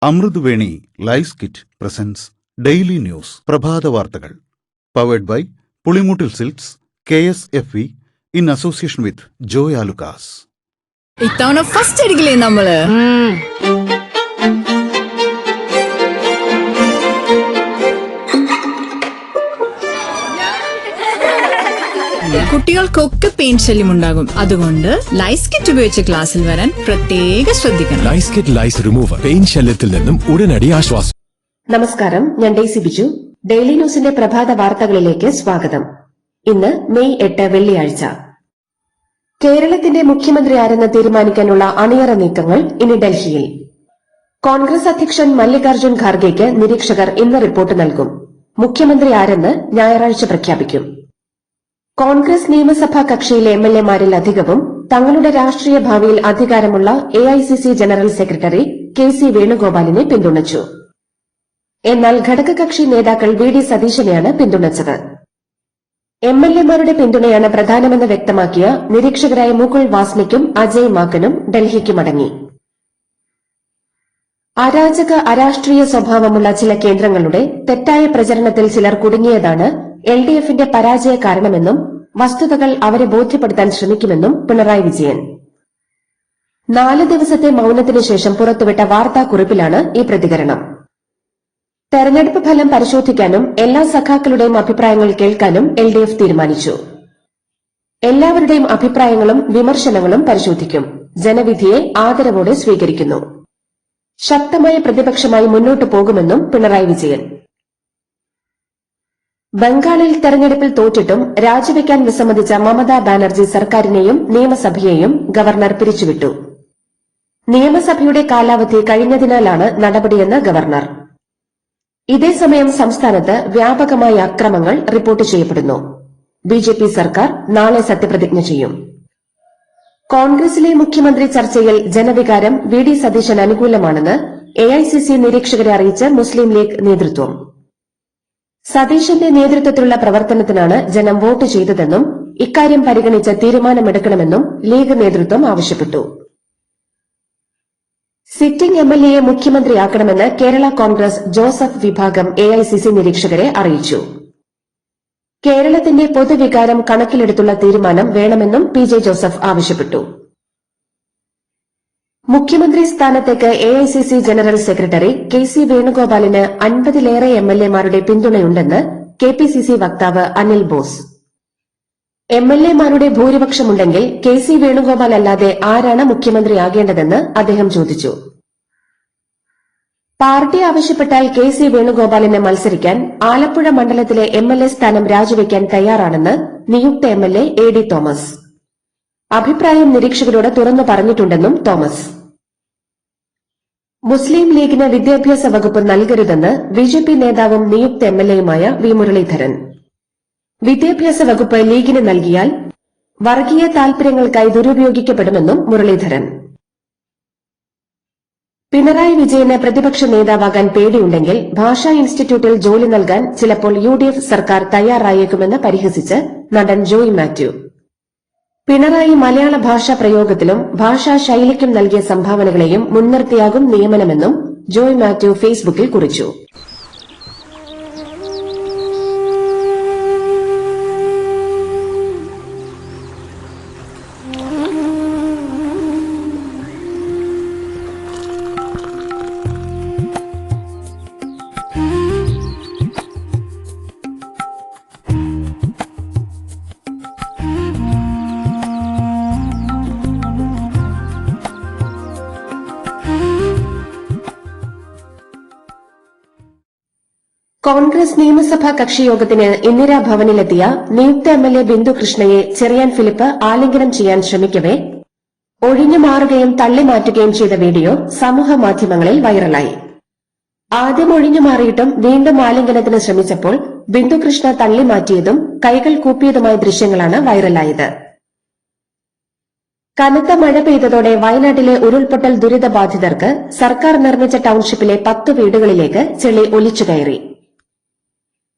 അമൃതവേണി ലൈസ് കിറ്റ് presents daily news പ്രഭാത വാർത്തകൾ powered by Pulimoottil silks KSFE in association with Joy Alukkas. ഇത്തവണ ഫസ്റ്റ് അടിക്കില്ലേ നമ്മള്? കുട്ടികൾക്കൊക്കെ പെയിൻ ശല്യം ഉണ്ടാകും. അതുകൊണ്ട് ലൈസ് കിറ്റ് ഉപയോഗിച്ച് ക്ലാസ്സിൽ വരാൻ പ്രത്യേക ശ്രദ്ധിക്കണം. ലൈസ് കിറ്റ് ലൈസ് റിമൂവർ പെയിൻ ശല്യത്തിൽ നിന്നും ഉടനടി ആശ്വാസം. നമസ്കാരം, ഞാൻ ഡെയ്സി ബിജു. ഡെയിലി ന്യൂസിന്റെ പ്രഭാത വാർത്തകളിലേക്ക് സ്വാഗതം. ഇന്ന് മെയ് 8 വെള്ളിയാഴ്ച. കേരളത്തിന്റെ മുഖ്യമന്ത്രി ആരെന്ന് തീരുമാനിക്കാനുള്ള അണിയറ നീക്കങ്ങൾ ഇനി ഡൽഹിയിൽ. കോൺഗ്രസ് അധ്യക്ഷൻ മല്ലികാർജ്ജുൻ ഖാർഗെയ്ക്ക് നിരീക്ഷകർ ഇന്ന് റിപ്പോർട്ട് നൽകും. മുഖ്യമന്ത്രി ആരെന്ന് ഞായറാഴ്ച പ്രഖ്യാപിക്കും. കോൺഗ്രസ് നിയമസഭാ കക്ഷിയിലെ MLA-മാരിൽ അധികവും തങ്ങളുടെ രാഷ്ട്രീയ ഭാവിയിൽ അധികാരമുള്ള AICC ജനറൽ സെക്രട്ടറി KC വേണുഗോപാലിനെ പിന്തുണച്ചു. എന്നാൽ ഘടകകക്ഷി നേതാക്കൾ VD സതീശനെയാണ് പിന്തുണച്ചത്. MLA-മാരുടെ പിന്തുണയാണ് പ്രധാനമെന്ന് വ്യക്തമാക്കിയ നിരീക്ഷകരായ മുകുൾ വാസ്നിക്കും അജയ് മാക്കനും ഡൽഹിക്ക് മടങ്ങി. അരാജക അരാഷ്ട്രീയ സ്വഭാവമുള്ള ചില കേന്ദ്രങ്ങളുടെ തെറ്റായ പ്രചരണത്തിൽ ചിലർ കുടുങ്ങിയതാണ് LDF-ന്റെ പരാജയ കാരണമെന്നും വസ്തുതകൾ അവരെ ബോധ്യപ്പെടുത്താൻ ശ്രമിക്കുമെന്നും പിണറായി വിജയൻ 4 ദിവസത്തെ മൌനത്തിനു ശേഷം പുറത്തുവിട്ട വാർത്താക്കുറിപ്പിലാണ് ഈ പ്രതികരണം. തെരഞ്ഞെടുപ്പ് ഫലം പരിശോധിക്കാനും എല്ലാ സഖാക്കളുടെയും അഭിപ്രായങ്ങൾ കേൾക്കാനും LDF തീരുമാനിച്ചു. എല്ലാവരുടെയും അഭിപ്രായങ്ങളും വിമർശനങ്ങളും പരിശോധിക്കും. ജനവിധിയെ ആദരവോടെ സ്വീകരിക്കുന്നു. ശക്തമായ പ്രതിപക്ഷമായി മുന്നോട്ടു പോകുമെന്നും പിണറായി വിജയൻ. ബംഗാളിൽ തെരഞ്ഞെടുപ്പിൽ തോറ്റിട്ടും രാജിവെക്കാൻ വിസമ്മതിച്ച മമതാ ബാനർജി സർക്കാരിനെയും നിയമസഭയെയും ഗവർണർ പിരിച്ചുവിട്ടു. നിയമസഭയുടെ കാലാവധി കഴിഞ്ഞതിനാലാണ് നടപടിയെന്ന് ഗവർണർ. ഇതേസമയം സംസ്ഥാനത്ത് വ്യാപകമായ അക്രമങ്ങൾ റിപ്പോർട്ട് ചെയ്യപ്പെടുന്നു. BJP സർക്കാർ നാളെ സത്യപ്രതിജ്ഞ ചെയ്യും. കോൺഗ്രസിലെ മുഖ്യമന്ത്രി ചർച്ചയിൽ ജനവികാരം VD സതീശൻ അനുകൂലമാണെന്ന് AICC നിരീക്ഷകരെ അറിയിച്ച് മുസ്ലിം ലീഗ് നേതൃത്വം. സതീശന്റെ നേതൃത്വത്തിലുള്ള പ്രവർത്തനത്തിനാണ് ജനം വോട്ട് ചെയ്തതെന്നും ഇക്കാര്യം പരിഗണിച്ച് തീരുമാനമെടുക്കണമെന്നും ലീഗ് നേതൃത്വം ആവശ്യപ്പെട്ടു. സിറ്റിംഗ് MLA-യെ മുഖ്യമന്ത്രിയാക്കണമെന്ന് കേരള കോൺഗ്രസ് ജോസഫ് വിഭാഗം AICC നിരീക്ഷകരെ അറിയിച്ചു. കേരളത്തിന്റെ പൊതുവികാരം കണക്കിലെടുത്തുള്ള തീരുമാനം വേണമെന്നും PJ ജോസഫ് ആവശ്യപ്പെട്ടു. മുഖ്യമന്ത്രി സ്ഥാനത്തേക്ക് AICC general secretary KC വേണുഗോപാലിന് 50-ലേറെ MLA-മാരുടെ പിന്തുണയുണ്ടെന്ന് KPCC വക്താവ് അനിൽ ബോസ്. MLA-മാരുടെ ഭൂരിപക്ഷമുണ്ടെങ്കിൽ KC വേണുഗോപാൽ അല്ലാതെ ആരാണ് മുഖ്യമന്ത്രിയാകേണ്ടതെന്ന് അദ്ദേഹം ചോദിച്ചു. പാർട്ടി ആവശ്യപ്പെട്ടാൽ KC വേണുഗോപാലിന് മത്സരിക്കാൻ ആലപ്പുഴ മണ്ഡലത്തിലെ MLA സ്ഥാനം രാജിവെക്കാൻ തയ്യാറാണെന്ന് നിയുക്ത MLA AD തോമസ്. അഭിപ്രായം നിരീക്ഷകരോട് തുറന്നു പറഞ്ഞിട്ടുണ്ടെന്നും തോമസ്. മുസ്ലിം ലീഗിന് വിദ്യാഭ്യാസ വകുപ്പ് നൽകരുതെന്ന് BJP നേതാവും നിയുക്ത MLA-യുമായ V മുരളീധരൻ. വിദ്യാഭ്യാസ വകുപ്പ് ലീഗിന് നൽകിയാൽ വർഗീയ താൽപര്യങ്ങൾക്കായി ദുരുപയോഗിക്കപ്പെടുമെന്നും മുരളീധരൻ. പിണറായി വിജയന് പ്രതിപക്ഷ നേതാവാകാൻ പേടിയുണ്ടെങ്കിൽ ഭാഷാ ഇൻസ്റ്റിറ്റ്യൂട്ടിൽ ജോലി നൽകാൻ ചിലപ്പോൾ UDF സർക്കാർ തയ്യാറായേക്കുമെന്ന് പരിഹസിച്ച് നടൻ ജോയ് മാത്യു. പിണറായി മലയാള ഭാഷാ പ്രയോഗത്തിലും ഭാഷാ ശൈലിക്കും നൽകിയ സംഭാവനകളെയും മുൻനിർത്തിയാകും നിയമനമെന്നും ജോയ് മാത്യു ഫേസ്ബുക്കിൽ കുറിച്ചു. കോൺഗ്രസ് നിയമസഭാ കക്ഷിയോഗത്തിന് ഇന്ദിരാഭവനിലെത്തിയ നിയുക്ത MLA ബിന്ദു കൃഷ്ണയെ ചെറിയാൻ ഫിലിപ്പ് ആലിംഗനം ചെയ്യാൻ ശ്രമിക്കവെ ഒഴിഞ്ഞു മാറുകയും തള്ളിമാറ്റുകയും ചെയ്ത വീഡിയോ സമൂഹമാധ്യമങ്ങളിൽ വൈറലായി. ആദ്യം ഒഴിഞ്ഞു മാറിയിട്ടും വീണ്ടും ആലിംഗനത്തിന് ശ്രമിച്ചപ്പോൾ ബിന്ദു കൃഷ്ണ തള്ളിമാറ്റിയതും കൈകൾ കൂപ്പിയതുമായ ദൃശ്യങ്ങളാണ് വൈറലായത്. കനത്ത മഴ പെയ്തതോടെ വയനാട്ടിലെ ഉരുൾപൊട്ടൽ ദുരിതബാധിതർക്ക് സർക്കാർ നിർമ്മിച്ച ടൌൺഷിപ്പിലെ 10 വീടുകളിലേക്ക് ചെളി ഒലിച്ചുകയറി.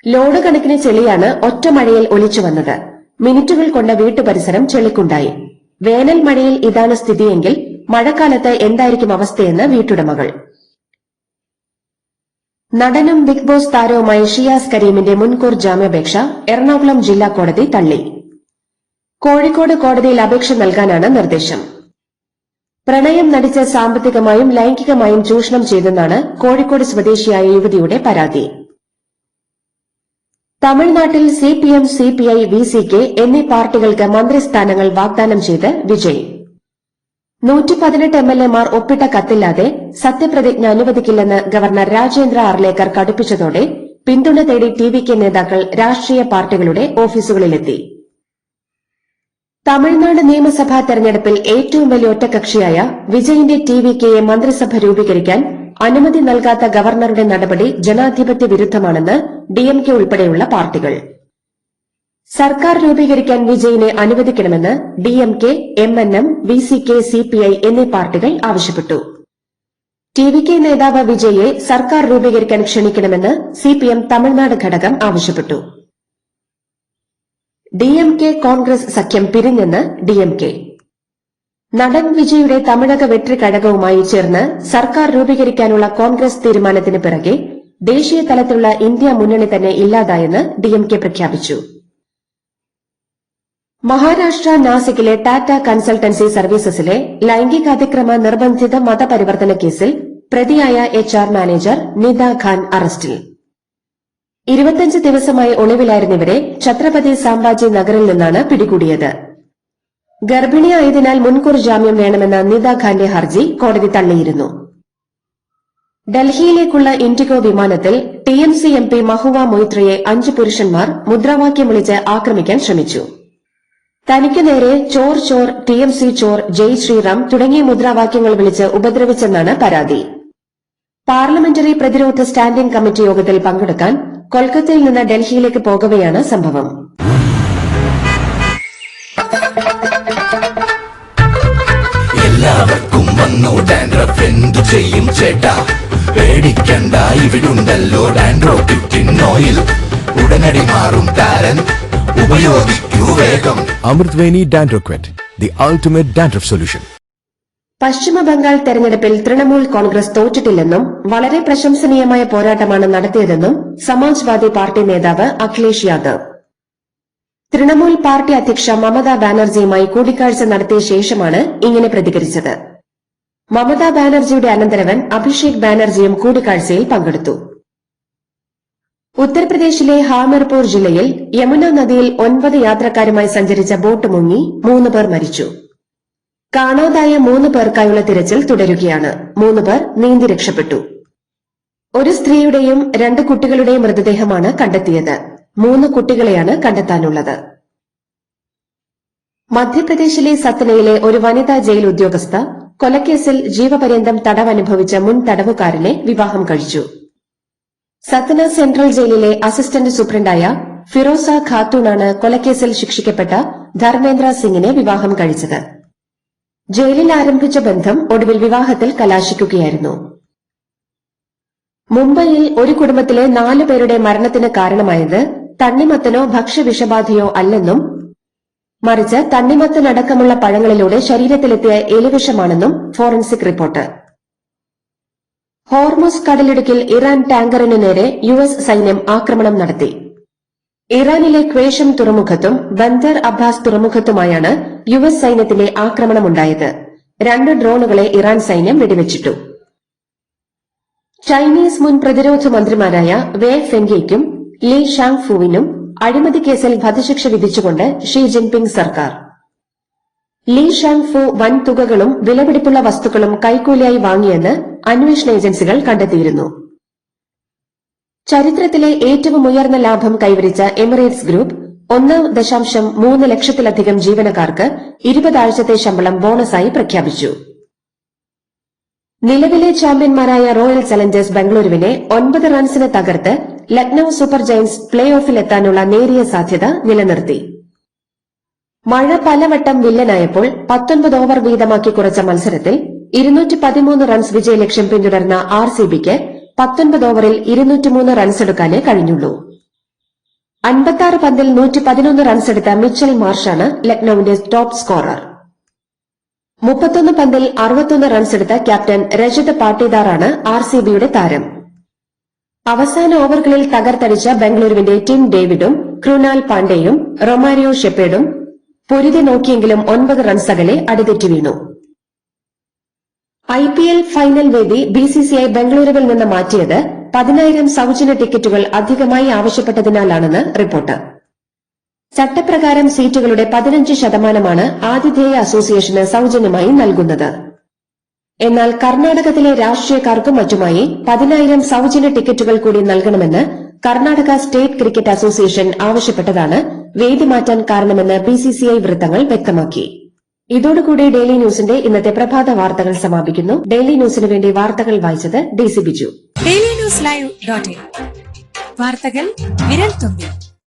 ലോഡ് കണക്കിന് ചെളിയാണ് ഒറ്റ മഴയിൽ ഒലിച്ചു വന്നത്. മിനിറ്റുകൾ കൊണ്ട് വീട്ടുപരിസരം ചെളിക്കുണ്ടായി. വേനൽ മഴയിൽ ഇതാണ് സ്ഥിതിയെങ്കിൽ മഴക്കാലത്ത് എന്തായിരിക്കും അവസ്ഥയെന്ന് വീട്ടുടമകൾ. നടനും ബിഗ് ബോസ് താരവുമായ ഷിയാസ് കരീമിന്റെ മുൻകൂർ ജാമ്യാപേക്ഷ എറണാകുളം ജില്ലാ കോടതി തള്ളി. കോഴിക്കോട് കോടതിയിൽ അപേക്ഷ നൽകാനാണ് നിർദ്ദേശം. പ്രണയം നടിച്ച് സാമ്പത്തികമായും ലൈംഗികമായും ചൂഷണം ചെയ്തെന്നാണ് കോഴിക്കോട് സ്വദേശിയായ യുവതിയുടെ പരാതി. തമിഴ്നാട്ടിൽ സിപിഎം, സിപിഐ, വിസികെ എന്നീ പാർട്ടികൾക്ക് മന്ത്രിസ്ഥാനങ്ങൾ വാഗ്ദാനം ചെയ്ത് വിജയ്. 118 എംഎൽഎമാർ ഒപ്പിട്ട കത്തില്ലാതെ സത്യപ്രതിജ്ഞ അനുവദിക്കില്ലെന്ന് ഗവർണർ രാജേന്ദ്ര അർലേക്കർ കടുപ്പിച്ചതോടെ പിന്തുണ തേടി ടിവികെ നേതാക്കൾ രാഷ്ട്രീയ പാർട്ടികളുടെ ഓഫീസുകളിലെത്തി. തമിഴ്നാട് നിയമസഭാ തെരഞ്ഞെടുപ്പിൽ ഏറ്റവും വലിയ ഒറ്റകക്ഷിയായ വിജയിന്റെ ടിവികെയെ മന്ത്രിസഭ രൂപീകരിക്കാൻ അനുമതി നൽകാത്ത ഗവർണറുടെ നടപടി ജനാധിപത്യ വിരുദ്ധമാണെന്ന് ഡിഎംകെ ഉൾപ്പെടെയുള്ള പാർട്ടികൾ. സർക്കാർ രൂപീകരിക്കാൻ വിജയിനെ അനുവദിക്കണമെന്ന് ഡിഎംകെ, എംഎൻഎം, വിസികെ, സിപിഐ എന്നീ പാർട്ടികൾ ആവശ്യപ്പെട്ടു. ടിവികെ നേതാവ് വിജയെ സർക്കാർ രൂപീകരിക്കാൻ ക്ഷണിക്കണമെന്ന് സിപിഎം തമിഴ്നാട് ഘടകം ആവശ്യപ്പെട്ടു. ഡിഎംകെ കോൺഗ്രസ് സഖ്യം പിരിഞ്ഞെന്ന് ഡിഎംകെ. നടൻ വിജയുടെ തമിഴക വെട്രി കഴകവുമായി ചേർന്ന് സർക്കാർ രൂപീകരിക്കാനുള്ള കോൺഗ്രസ് തീരുമാനത്തിന് പിറകെ ദേശീയ തലത്തിലുള്ള ഇന്ത്യ മുന്നണി തന്നെ ഇല്ലാതായെന്ന് ഡിഎംകെ പ്രഖ്യാപിച്ചു. മഹാരാഷ്ട്ര നാസിക്കിലെ ടാറ്റ കൺസൾട്ടൻസി സർവീസസിലെ ലൈംഗികാതിക്രമ നിർബന്ധിത മതപരിവർത്തന കേസിൽ പ്രതിയായ എച്ച്ആർ മാനേജർ നിദ ഖാൻ അറസ്റ്റിൽ. 25 ദിവസമായി ഒളിവിലായിരുന്ന ഇവരെ ഛത്രപതി സാംബാജി നഗറിൽ നിന്നാണ് പിടികൂടിയത്. ഗർഭിണിയായതിനാൽ മുൻകൂർ ജാമ്യം വേണമെന്ന നിദ ഖാന്റെ ഹർജി കോടതി തള്ളിയിരുന്നു. ഡൽഹിയിലേക്കുള്ള ഇൻഡിഗോ വിമാനത്തിൽ ടിഎംസി എംപി മഹുവ മൊയ്ത്രയെ 5 പുരുഷന്മാർ മുദ്രാവാക്യം വിളിച്ച് ആക്രമിക്കാൻ ശ്രമിച്ചു. തനിക്കു നേരെ ചോർ ചോർ, ടിഎംസി ചോർ, ജയ് ശ്രീറാം തുടങ്ങിയ മുദ്രാവാക്യങ്ങൾ വിളിച്ച് ഉപദ്രവിച്ചെന്നാണ് പരാതി. പാർലമെന്ററി പ്രതിരോധ സ്റ്റാൻഡിംഗ് കമ്മിറ്റി യോഗത്തിൽ പങ്കെടുക്കാൻ കൊൽക്കത്തയിൽ നിന്ന് ഡൽഹിയിലേക്ക് പോകവെയാണ് സംഭവം. എല്ലാവർക്കും വന്നു ഡാൻഡ്രഫ്, എന്തു ചെയ്യും ചേട്ടാ? പേടിക്കണ്ട, ഇവിടുണ്ടല്ലോ ഡാൻഡ്രോക്കിൻ ഓയിൽ. ഉടനടി മാറും താരൻ, ഉപയോഗിക്കൂ വേഗം. Amrutweni Dandruff, the ultimate dandruff solution. പശ്ചിമ ബംഗാൾ തെരഞ്ഞെടുപ്പിൽ തൃണമൂൽ കോൺഗ്രസ് തോറ്റിട്ടില്ലെന്നും വളരെ പ്രശംസനീയമായ പോരാട്ടമാണ് നടത്തിയതെന്നും സമാജ്വാദി പാർട്ടി നേതാവ് അഖിലേഷ് യാദവ്. തൃണമൂൽ പാർട്ടി അധ്യക്ഷ മമതാ ബാനർജിയുമായി കൂടിക്കാഴ്ച നടത്തിയ ശേഷമാണ് ഇങ്ങനെ പ്രതികരിച്ചത്. മമതാ ബാനർജിയുടെ അനന്തരവൻ അഭിഷേക് ബാനർജിയും കൂടിക്കാഴ്ചയിൽ പങ്കെടുത്തു. ഉത്തർപ്രദേശിലെ ഹാമിർപൂർ ജില്ലയിൽ യമുന നദിയിൽ 9 യാത്രക്കാരുമായി സഞ്ചരിച്ച ബോട്ട് മുങ്ങി 3 പേർ മരിച്ചു. കാണാതായ 3 പേർക്കായുള്ള തിരച്ചിൽ തുടരുകയാണ്. 3 പേർ നീന്തി രക്ഷപ്പെട്ടു. ഒരു സ്ത്രീയുടെയും 2 കുട്ടികളുടെയും മൃതദേഹമാണ് കണ്ടെത്തിയത്. 3 കുട്ടികളെയാണ് കണ്ടെത്താനുള്ളത്. മധ്യപ്രദേശിലെ സത്നയിലെ ഒരു വനിതാ ജയിൽ ഉദ്യോഗസ്ഥ കൊലക്കേസിൽ ജീവപര്യന്തം തടവനുഭവിച്ച മുൻ തടവുകാരനെ വിവാഹം കഴിച്ചു. സത്ന സെൻട്രൽ ജയിലിലെ അസിസ്റ്റന്റ് സൂപ്രണ്ടായ ഫിറോസ ഖാത്തൂണാണ് കൊലക്കേസിൽ ശിക്ഷിക്കപ്പെട്ട ധർമ്മേന്ദ്ര സിംഗിനെ വിവാഹം കഴിച്ചത്. ജയിലിൽ ആരംഭിച്ച ബന്ധം ഒടുവിൽ വിവാഹത്തിൽ കലാശിക്കുകയായിരുന്നു. മുംബൈയിൽ ഒരു കുടുംബത്തിലെ 4 പേരുടെ മരണത്തിന് കാരണമായത് തണ്ണിമത്തനോ ഭക്ഷ്യവിഷബാധയോ അല്ലെന്നും മറിച്ച് തണ്ണിമത്തനടക്കമുള്ള പഴങ്ങളിലൂടെ ശരീരത്തിലെത്തിയ എലിവിഷമാണെന്നും ഫോറൻസിക് റിപ്പോർട്ട്. ഹോർമുസ് കടലിടുക്കിൽ ഇറാൻ ടാങ്കറിനു നേരെ യുഎസ് സൈന്യം ആക്രമണം നടത്തി. ഇറാനിലെ ക്വേഷം തുറമുഖത്തും ബന്ദർ അബ്ബാസ് തുറമുഖത്തുമായാണ് യുഎസ് സൈന്യത്തിന്റെ ആക്രമണമുണ്ടായത്. 2 ഡ്രോണുകളെ ഇറാൻ സൈന്യം വെടിവെച്ചിട്ടു. ചൈനീസ് മുൻ പ്രതിരോധ മന്ത്രിമാരായ വേ ഫെംഗെയ്ക്കും ലീ ഷാങ് ഫുവിനും അഴിമതി കേസിൽ വധശിക്ഷ വിധിച്ചുകൊണ്ട് ഷീ ജിൻപിങ് സർക്കാർ. ലീ ഷാങ് ഫു വൻതുകകളും വിലപിടിപ്പുള്ള വസ്തുക്കളും കൈക്കൂലിയായി വാങ്ങിയെന്ന് അന്വേഷണ ഏജൻസികൾ കണ്ടെത്തിയിരുന്നു. ചരിത്രത്തിലെ ഏറ്റവും ഉയർന്ന ലാഭം കൈവരിച്ച എമിറേറ്റ്സ് ഗ്രൂപ്പ് 1.3 ലക്ഷത്തിലധികം ജീവനക്കാർക്ക് 20 ആഴ്ചത്തെ ശമ്പളം ബോണസായി പ്രഖ്യാപിച്ചു. നിലവിലെ ചാമ്പ്യന്മാരായ റോയൽ ചലഞ്ചേഴ്സ് ബംഗളൂരുവിനെ 9 റൺസിന് തകർത്ത് ലക്നൌ സൂപ്പർ ജയന്റ്സ് പ്ലേ ഓഫിലെത്താനുള്ള നേരിയ സാധ്യത നിലനിർത്തി. മഴ പലവട്ടം വില്ലനായപ്പോൾ 19 ഓവർ വീതമാക്കി കുറച്ച മത്സരത്തിൽ 213 റൺസ് വിജയലക്ഷ്യം പിന്തുടർന്ന ആർസിബിക്ക് 19 ഓവറിൽ 203 റൺസെടുക്കാനേ കഴിഞ്ഞുള്ളൂ. 56 പന്തിൽ 111 റൺസെടുത്ത മിച്ചൽ മാർഷാണ് ലക്നൌവിന്റെ ടോപ്പ് സ്കോറർ. 31 പന്തിൽ 61 റൺസെടുത്ത ക്യാപ്റ്റൻ രജത് പാട്ടീദാറാണ് ആർസിബിയുടെ താരം. അവസാന ഓവറുകളിൽ തകർത്തടിച്ച ബംഗളൂരുവിന്റെ ടിം ഡേവിഡും ക്രുനാൽ പാണ്ഡെയും റൊമാരിയോ ഷെപ്പേർഡും പൊരുതി നോക്കിയെങ്കിലും 9 റൺസ് അകലെ അടിതെറ്റി വീണു. IPL ഫൈനൽ വേദി BCCI ബംഗളൂരുവിൽ നിന്ന് മാറ്റിയത് 10,000 സൌജന്യ ടിക്കറ്റുകൾ അധികമായി ആവശ്യപ്പെട്ടതിനാലാണെന്ന് റിപ്പോർട്ട്. ചട്ടപ്രകാരം സീറ്റുകളുടെ 15% ആതിഥേയ അസോസിയേഷന് സൌജന്യമായി നൽകുന്നത്. എന്നാൽ കർണാടകത്തിലെ രാഷ്ട്രീയക്കാർക്കും മറ്റുമായി 10,000 സൌജന്യ ടിക്കറ്റുകൾ കൂടി നൽകണമെന്ന് കർണാടക സ്റ്റേറ്റ് ക്രിക്കറ്റ് അസോസിയേഷൻ ആവശ്യപ്പെട്ടതാണ് വേദി മാറ്റാൻ കാരണമെന്ന് BCCI വൃത്തങ്ങൾ വ്യക്തമാക്കി. ഇതോടുകൂടി ഡെയിലി ന്യൂസിന്റെ ഇന്നത്തെ പ്രഭാത വാർത്തകൾ സമാപിക്കുന്നു. ഡെയിലി ന്യൂസിന് വേണ്ടി വാർത്തകൾ വായിച്ചത് DC Biju. Daily news live .in വാർത്തകൾ വിരൽ തുമ്പിൽ.